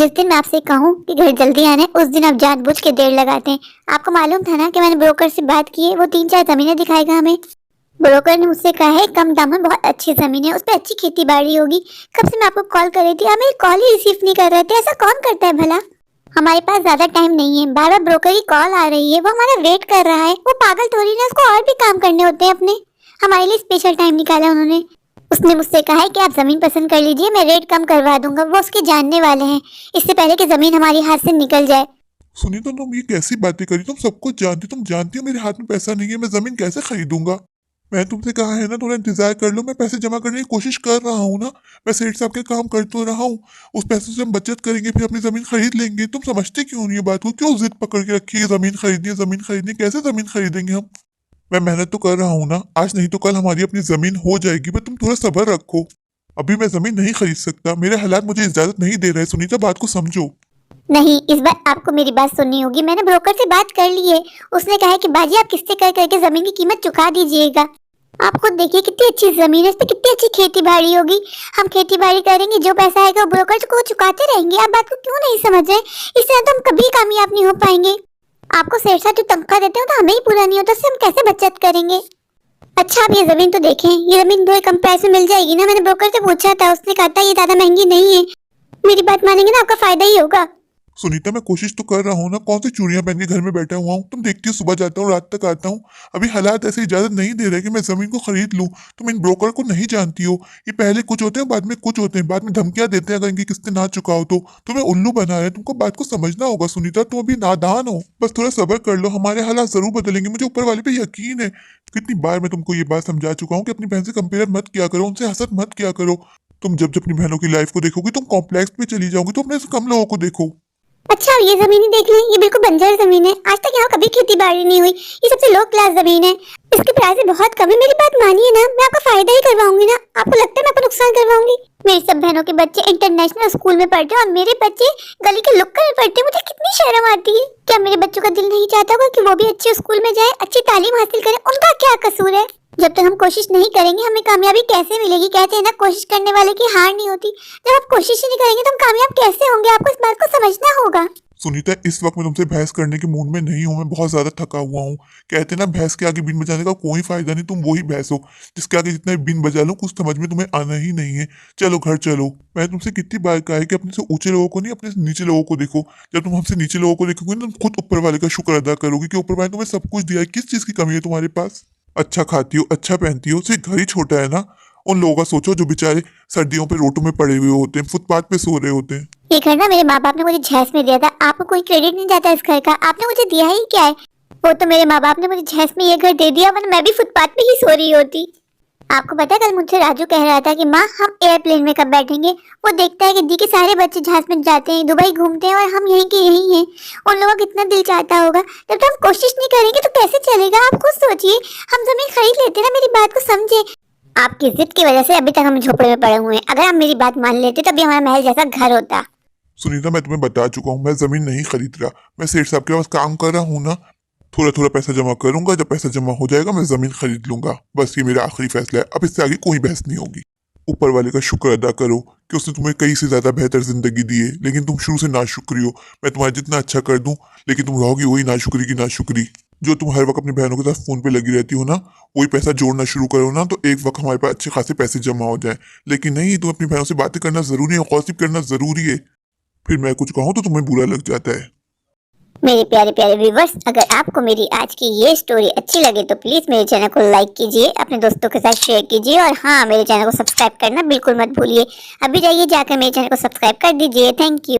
जिस दिन मैं आपसे कहूँ कि घर जल्दी आना है, उस दिन आप जानबूझ के देर लगाते हैं। आपको मालूम था ना कि मैंने ब्रोकर से बात की है, वो 3-4 जमीनें दिखाएगा हमें। ब्रोकर ने मुझसे कहा है कम दाम में बहुत अच्छी जमीन है, उस पर अच्छी खेती बाड़ी होगी। कब से मैं आपको कॉल कर रही थी, आप मेरी कॉल ही रिसीव नहीं कर रहे थे। ऐसा कौन करता है भला? हमारे पास ज्यादा टाइम नहीं है, बार बार ब्रोकर की कॉल आ रही है, वो हमारा वेट कर रहा है। वो पागल थोड़ी ना, उसको और भी काम करने होते हैं अपने। हमारे लिए स्पेशल टाइम निकाला उन्होंने। उसने मुझसे कहा है कि आप जमीन पसंद कर लीजिए, मैं रेट कम करवा दूंगा। वो उसके जानने वाले हैं, इससे पहले कि जमीन हमारे हाथ से निकल जाए। सुनीता, तुम ये कैसी बातें करी? तुम सब कुछ जानती, तुम जानती हो मेरे हाथ में पैसा नहीं है, मैं जमीन कैसे खरीदूंगा? मैं तुमसे कहा है ना, थोड़ा इंतजार कर लो, मैं पैसे जमा करने की कोशिश कर रहा हूँ ना। मैं सेठ साहब के काम कर तो रहा हूँ, उस पैसे से हम बचत करेंगे, फिर अपनी जमीन खरीद लेंगे। तुम समझते क्यों नहीं ये बात को? क्यों जिद पकड़ के रखी है जमीन खरीदनी है, जमीन खरीदनी? कैसे जमीन खरीदेंगे हम? मैं मेहनत तो कर रहा हूँ ना, आज नहीं तो कल हमारी अपनी जमीन हो जाएगी, बस तुम थोड़ा सब्र रखो। अभी मैं जमीन नहीं खरीद सकता, मेरे हालात मुझे इजाजत नहीं दे रहे। सुनीता, बात को समझो। नहीं, इस बार आपको मेरी बात सुननी होगी। मैंने ब्रोकर से बात कर ली है, उसने कहा है कि बाजी आप किस्तें कर करके जमीन की कीमत चुका दीजिएगा। आप खुद देखिए कितनी अच्छी जमीन है, इस पे कितनी अच्छी खेती बाड़ी होगी। हम खेती बाड़ी करेंगे, जो पैसा आएगा ब्रोकर को चुकाते रहेंगे। आप बात को क्यों नहीं समझ रहे? इस तरह तो हम कभी कामयाब नहीं हो पाएंगे। आपको सेठ साहब जो तनख्वाह देते हो तो हमें ही पूरा नहीं होता, उससे हम कैसे बचत करेंगे? अच्छा, आप ये जमीन तो देखें, ये जमीन थोड़ी कम प्राइस में मिल जाएगी ना? मैंने ब्रोकर से पूछा था, उसने कहा था ये ज्यादा महंगी नहीं है। मेरी बात मानेंगे ना, आपका फायदा ही होगा। सुनीता, मैं कोशिश तो कर रहा हूँ ना, कौन सी चूड़ियां पहन के घर में बैठा हुआ हूँ? तुम देखती हो, सुबह जाता हूँ, रात तक आता हूँ। अभी हालात ऐसे इजाजत नहीं दे रहे कि मैं जमीन को खरीद लूँ। तुम इन ब्रोकर को नहीं जानती हो, ये पहले कुछ होते हैं, बाद में कुछ होते हैं, बाद में धमकियां देते हैं अगर इनकी किस्तें ना चुकाओ तो। तुम्हें उल्लू बना रहे हैं, तुमको बात को समझना होगा। सुनीता, तुम अभी नादान हो, बस थोड़ा सब्र कर लो, हमारे हालात जरूर बदलेंगे, मुझे ऊपर वाले पे यकीन है। कितनी बार मैं तुमको ये बात समझा चुका हूँ कि अपनी बहन से कंपेयर मत किया करो, उनसे हसद मत किया करो। तुम जब जब अपनी बहनों की लाइफ को देखोगी, तुम कॉम्प्लेक्स में चली जाओगी, तो अपने से कम लोगों को देखो। अच्छा, ये जमीन ही देख लें, ये बिल्कुल बंजर जमीन है। आज तक यहाँ कभी खेती बाड़ी नहीं हुई। ये सबसे लो क्लास जमीन है, इसकी प्राइस बहुत कम है। मेरी बात मानिए ना, मैं आपका फायदा ही करवाऊंगी ना। आपको लगता है मैं आपको नुकसान करवाऊंगी? मेरी सब बहनों के बच्चे इंटरनेशनल स्कूल में पढ़ते हैं और मेरे बच्चे गली के लुक्कड़ में पढ़ते हैं। मुझे कितनी शर्म आती है। क्या मेरे बच्चों का दिल नहीं चाहता होगा कि वो भी अच्छे स्कूल में जाए, अच्छी तालीम हासिल करें? उनका क्या कसूर है? जब तक हम कोशिश नहीं करेंगे, हमें कामयाबी कैसे मिलेगी? कहते हैं ना, कोशिश करने वाले की हार नहीं होती। जब आप कोशिश ही नहीं करेंगे तो हम कामयाब कैसे होंगे? आपको इस बात को समझना होगा। सुनीता, इस वक्त मैं तुमसे बहस करने के मूड में नहीं हूँ, मैं बहुत ज्यादा थका हुआ हूँ। कहते हैं ना, भैंस के आगे बीन बजाने का कोई फायदा नहीं। तुम वही भैंस हो जिसके आगे जितना बीन बजा लो, कुछ समझ में तुम्हें आना ही नहीं है। चलो घर चलो। मैं तुमसे कितनी बार कहा है कि अपने से ऊंचे लोगों को नहीं, अपने से नीचे लोगों को देखो। जब तुम हमसे नीचे लोगों को देखोगे ना, तुम खुद ऊपर वाले का शुक्र अदा करोगे कि ऊपर वाले ने तुम्हें सब कुछ दिया है। किस चीज की कमी है तुम्हारे पास? अच्छा खाती हो, अच्छा पहनती हो, सिर्फ घर ही छोटा है ना। उन लोगों का सोचो जो बेचारे सर्दियों पे रोटों में पड़े हुए होते हैं, फुटपाथ पे सो रहे होते हैं। ये घर ना मेरे माँ बाप ने मुझे झैस में दिया था। आपको कोई क्रेडिट नहीं जाता इस घर का? आपने मुझे दिया ही क्या है? वो तो मेरे माँ बाप ने मुझे झैस में ये घर दे दिया, वरना मैं भी फुटपाथ पे ही सो रही होती। आपको पता है, कल मुझसे राजू कह रहा था कि माँ हम एयरप्लेन में कब बैठेंगे। वो देखता है कि दी के सारे बच्चे जहाज में जाते हैं, दुबई घूमते हैं, और हम यहीं के यहीं हैं। उन लोगों का कितना दिल चाहता होगा। जब तक हम कोशिश नहीं करेंगे तो कैसे चलेगा? आप खुद सोचिए। हम जमीन खरीद लेते ना, मेरी बात को समझे। आपकी जिद की वजह से अभी तक हम झोपड़े में पड़े हुए हैं। अगर आप मेरी बात मान लेते तभी हमारा महल जैसा घर होता। सुनीता, मैं तुम्हें बता चुका हूँ, मैं जमीन नहीं खरीद रहा। मैं सेठ साहब के पास काम कर रहा हूँ ना, थोड़ा थोड़ा पैसा जमा करूंगा, जब पैसा जमा हो जाएगा मैं जमीन खरीद लूंगा। बस ये मेरा आखिरी फैसला है, अब इससे आगे कोई बहस नहीं होगी। ऊपर वाले का शुक्र अदा करो कि उसने तुम्हें कई से ज्यादा बेहतर जिंदगी दी है, लेकिन तुम शुरू से नाशुक्री हो। मैं तुम्हारा जितना अच्छा कर दूं, लेकिन तुम रहोगी वही नाशुक्री की नाशुक्री। जो तुम हर वक्त अपनी बहनों के साथ फोन पे लगी रहती हो ना, वही पैसा जोड़ना शुरू करो ना, तो एक वक्त हमारे पास अच्छे खासे पैसे जमा हो जाए। लेकिन नहीं, तुम अपनी बहनों से बातें करना जरूरी है, गॉसिप करना जरूरी है। फिर मैं कुछ कहूँ तो तुम्हें बुरा लग जाता है। मेरे प्यारे प्यारे व्यूवर्स, अगर आपको मेरी आज की ये स्टोरी अच्छी लगे तो प्लीज मेरे चैनल को लाइक कीजिए, अपने दोस्तों के साथ शेयर कीजिए, और हाँ, मेरे चैनल को सब्सक्राइब करना बिल्कुल मत भूलिए। अभी जाइए, जाकर मेरे चैनल को सब्सक्राइब कर दीजिए। Thank you.